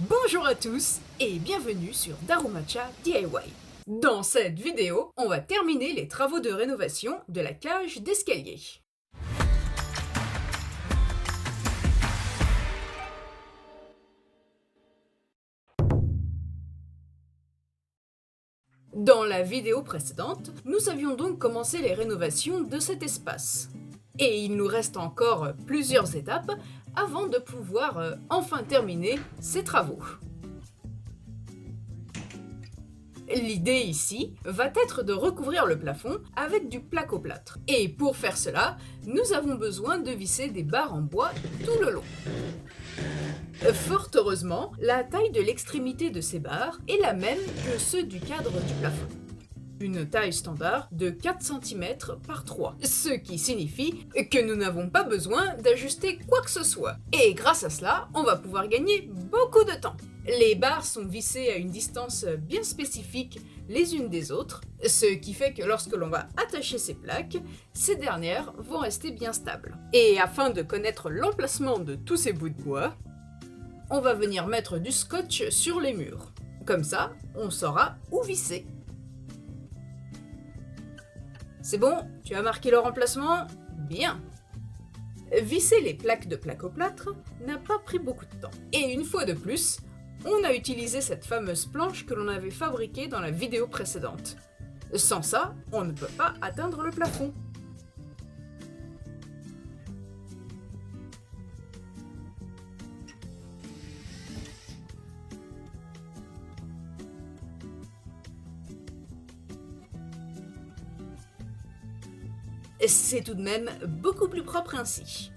Bonjour à tous et bienvenue sur Darumacha DIY. Dans cette vidéo, on va terminer les travaux de rénovation de la cage d'escalier. Dans la vidéo précédente, nous avions donc commencé les rénovations de cet espace. Et il nous reste encore plusieurs étapes avant de pouvoir enfin terminer ces travaux. L'idée ici va être de recouvrir le plafond avec du placo-plâtre. Et pour faire cela, nous avons besoin de visser des barres en bois tout le long. Fort heureusement, la taille de l'extrémité de ces barres est la même que ceux du cadre du plafond. Une taille standard de 4 cm par 3, ce qui signifie que nous n'avons pas besoin d'ajuster quoi que ce soit. Et grâce à cela, on va pouvoir gagner beaucoup de temps. Les barres sont vissées à une distance bien spécifique les unes des autres, ce qui fait que lorsque l'on va attacher ces plaques, ces dernières vont rester bien stables. Et afin de connaître l'emplacement de tous ces bouts de bois, on va venir mettre du scotch sur les murs. Comme ça, on saura où visser. C'est bon, tu as marqué leur emplacement? Bien! Visser les plaques de placo-plâtre n'a pas pris beaucoup de temps. Et une fois de plus, on a utilisé cette fameuse planche que l'on avait fabriquée dans la vidéo précédente. Sans ça, on ne peut pas atteindre le plafond. C'est tout de même beaucoup plus propre ainsi.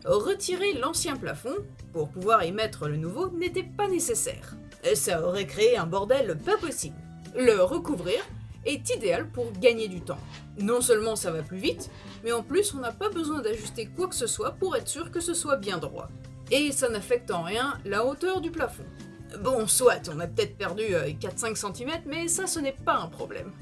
Retirer l'ancien plafond pour pouvoir y mettre le nouveau n'était pas nécessaire. Ça aurait créé un bordel pas possible. Le recouvrir est idéal pour gagner du temps. Non seulement ça va plus vite, mais en plus on n'a pas besoin d'ajuster quoi que ce soit pour être sûr que ce soit bien droit. Et ça n'affecte en rien la hauteur du plafond. Bon, soit on a peut-être perdu 4-5 cm, mais ça ce n'est pas un problème.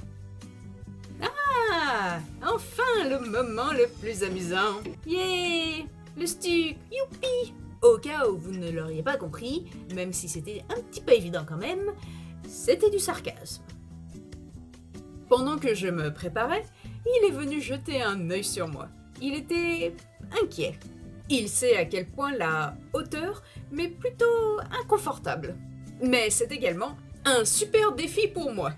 Ah, enfin le moment le plus amusant. Yeah, le stuc, youpi. Au cas où vous ne l'auriez pas compris, même si c'était un petit peu évident quand même, c'était du sarcasme. Pendant que je me préparais, il est venu jeter un œil sur moi. Il était inquiet. Il sait à quel point la hauteur m'est plutôt inconfortable. Mais c'est également un super défi pour moi.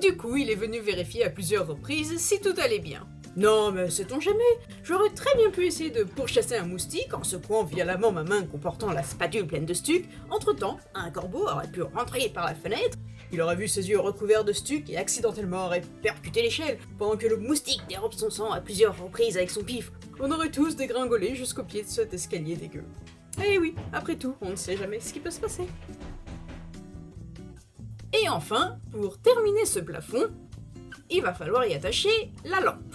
Du coup, il est venu vérifier à plusieurs reprises si tout allait bien. Non, mais sait-on jamais? J'aurais très bien pu essayer de pourchasser un moustique en secouant violemment ma main comportant la spatule pleine de stuc. Entre-temps, un corbeau aurait pu rentrer par la fenêtre. Il aurait vu ses yeux recouverts de stuc et accidentellement aurait percuté l'échelle, pendant que le moustique dérobe son sang à plusieurs reprises avec son pif. On aurait tous dégringolé jusqu'au pied de cet escalier dégueu. Eh oui, après tout, on ne sait jamais ce qui peut se passer. Et enfin, pour terminer ce plafond, il va falloir y attacher la lampe.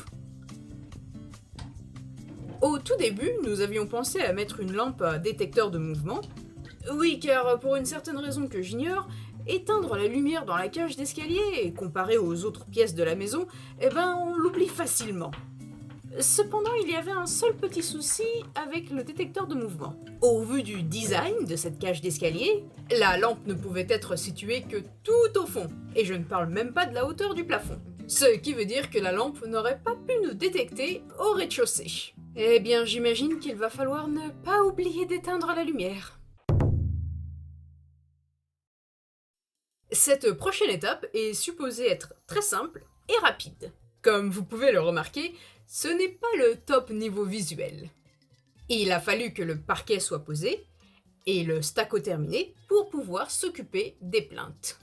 Au tout début, nous avions pensé à mettre une lampe à détecteur de mouvement. Oui, car pour une certaine raison que j'ignore, éteindre la lumière dans la cage d'escalier, comparé aux autres pièces de la maison, on l'oublie facilement. Cependant, il y avait un seul petit souci avec le détecteur de mouvement. Au vu du design de cette cage d'escalier, la lampe ne pouvait être située que tout au fond, et je ne parle même pas de la hauteur du plafond. Ce qui veut dire que la lampe n'aurait pas pu nous détecter au rez-de-chaussée. Eh bien, j'imagine qu'il va falloir ne pas oublier d'éteindre la lumière. Cette prochaine étape est supposée être très simple et rapide. Comme vous pouvez le remarquer, ce n'est pas le top niveau visuel. Il a fallu que le parquet soit posé et le stucco terminé pour pouvoir s'occuper des plinthes.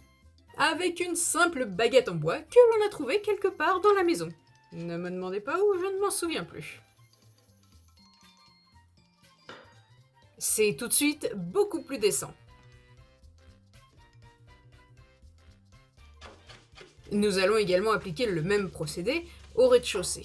Avec une simple baguette en bois que l'on a trouvée quelque part dans la maison. Ne me demandez pas où, je ne m'en souviens plus. C'est tout de suite beaucoup plus décent. Nous allons également appliquer le même procédé au rez-de-chaussée.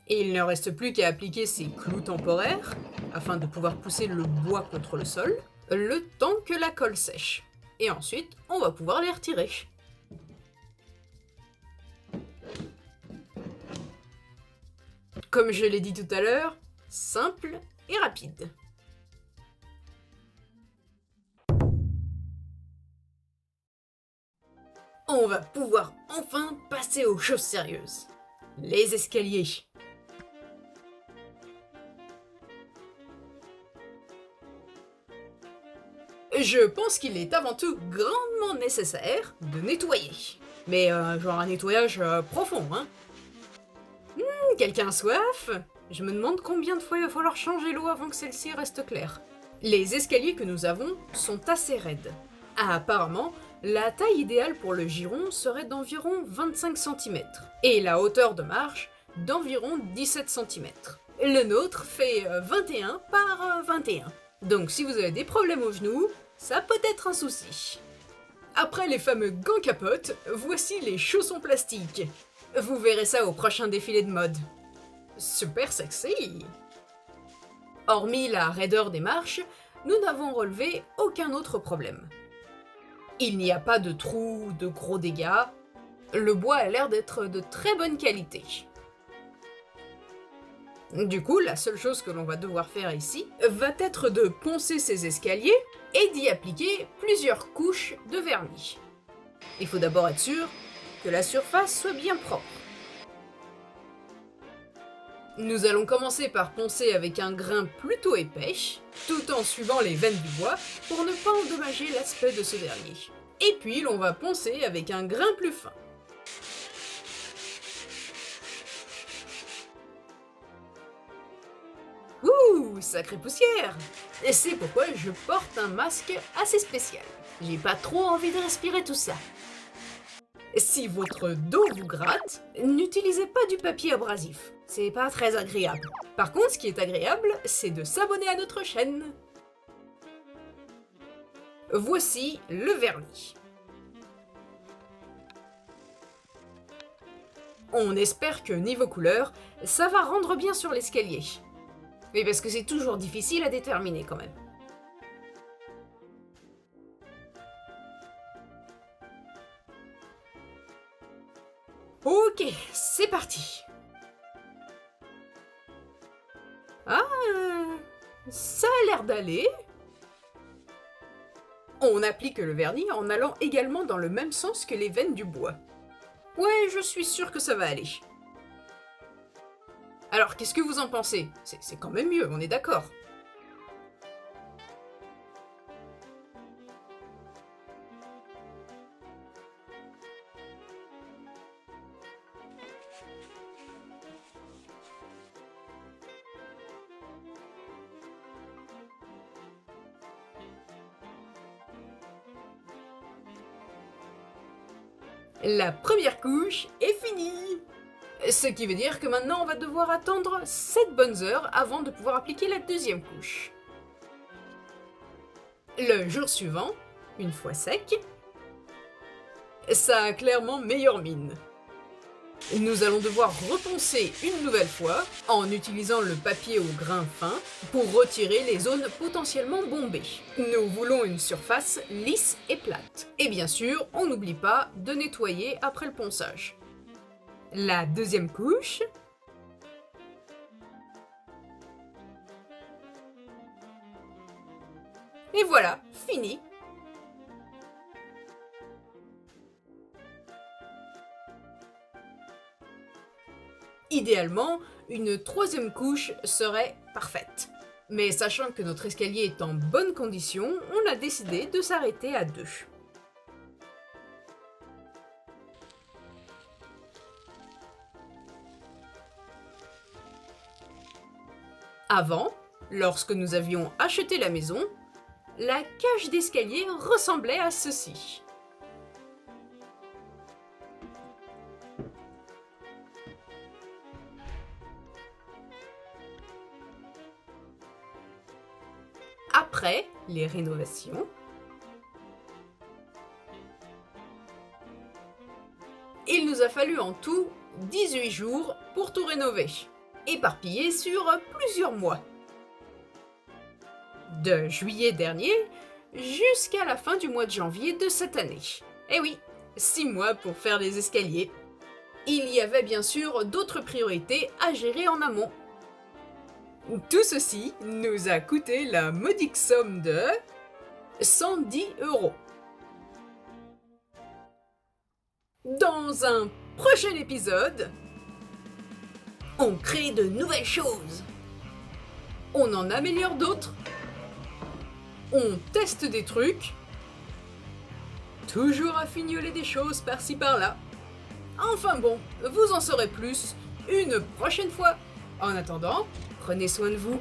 Et il ne reste plus qu'à appliquer ces clous temporaires, afin de pouvoir pousser le bois contre le sol, le temps que la colle sèche. Et ensuite, on va pouvoir les retirer. Comme je l'ai dit tout à l'heure, simple et rapide. On va pouvoir enfin passer aux choses sérieuses. Les escaliers. Je pense qu'il est avant tout grandement nécessaire de nettoyer. Mais genre un nettoyage profond, hein. Quelqu'un a soif? Je me demande combien de fois il va falloir changer l'eau avant que celle-ci reste claire. Les escaliers que nous avons sont assez raides. Apparemment, la taille idéale pour le giron serait d'environ 25 cm et la hauteur de marche d'environ 17 cm. Le nôtre fait 21 par 21. Donc si vous avez des problèmes aux genoux, ça peut être un souci. Après les fameux gants capotes, voici les chaussons plastiques. Vous verrez ça au prochain défilé de mode. Super sexy! Hormis la raideur des marches, nous n'avons relevé aucun autre problème. Il n'y a pas de trous, de gros dégâts. Le bois a l'air d'être de très bonne qualité. Du coup, la seule chose que l'on va devoir faire ici va être de poncer ces escaliers et d'y appliquer plusieurs couches de vernis. Il faut d'abord être sûr que la surface soit bien propre. Nous allons commencer par poncer avec un grain plutôt épais, tout en suivant les veines du bois pour ne pas endommager l'aspect de ce dernier. Et puis l'on va poncer avec un grain plus fin. Ouh, sacrée poussière! Et c'est pourquoi je porte un masque assez spécial. J'ai pas trop envie de respirer tout ça. Si votre dos vous gratte, n'utilisez pas du papier abrasif. C'est pas très agréable. Par contre, ce qui est agréable, c'est de s'abonner à notre chaîne. Voici le vernis. On espère que niveau couleur, ça va rendre bien sur l'escalier. Mais parce que c'est toujours difficile à déterminer quand même. Ok, c'est parti. Ah, ça a l'air d'aller. On applique le vernis en allant également dans le même sens que les veines du bois. Ouais, je suis sûre que ça va aller. Alors, qu'est-ce que vous en pensez? C'est quand même mieux, on est d'accord. La première couche est finie. Ce qui veut dire que maintenant on va devoir attendre 7 bonnes heures avant de pouvoir appliquer la deuxième couche. Le jour suivant, une fois sec, ça a clairement meilleure mine. Nous allons devoir reponcer une nouvelle fois en utilisant le papier au grain fin pour retirer les zones potentiellement bombées. Nous voulons une surface lisse et plate. Et bien sûr, on n'oublie pas de nettoyer après le ponçage. La deuxième couche. Et voilà, fini. Idéalement, une troisième couche serait parfaite. Mais sachant que notre escalier est en bonne condition, on a décidé de s'arrêter à 2. Avant, lorsque nous avions acheté la maison, la cage d'escalier ressemblait à ceci. Après les rénovations, il nous a fallu en tout 18 jours pour tout rénover, éparpillé sur plusieurs mois. De juillet dernier jusqu'à la fin du mois de janvier de cette année. Eh oui, 6 mois pour faire les escaliers. il y avait bien sûr d'autres priorités à gérer en amont. Tout ceci nous a coûté la modique somme de 110 €. Dans un prochain épisode, on crée de nouvelles choses. On en améliore d'autres. On teste des trucs. Toujours à fignoler des choses par-ci par-là. Enfin bon, vous en saurez plus une prochaine fois. En attendant, prenez soin de vous.